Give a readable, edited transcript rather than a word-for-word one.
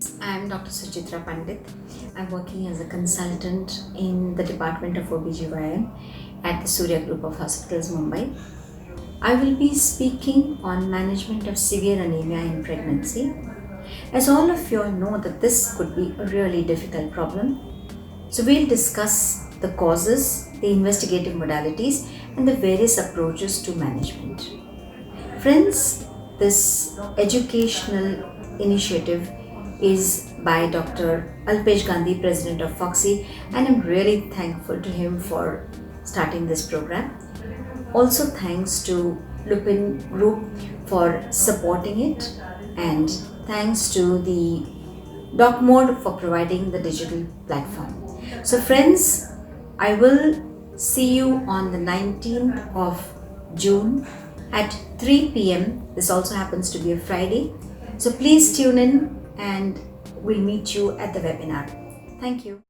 I am Dr. Suchitra Pandit. I'm working as a consultant in the Department of OBGYN at the Surya Group of Hospitals, Mumbai. I will be speaking on management of severe anemia in pregnancy. As all of you all know that this could be a really difficult problem. So we'll discuss the causes, the investigative modalities and the various approaches to management. Friends, this educational initiative is by Dr. Alpesh Gandhi, President of FOGSI, and I'm really thankful to him for starting this program. Also thanks to Lupin Group for supporting it, and thanks to the DocMode for providing the digital platform. So friends, I will see you on the 19th of June at 3 p.m. This also happens to be a Friday. So please tune in and we'll meet you at the webinar. Thank you.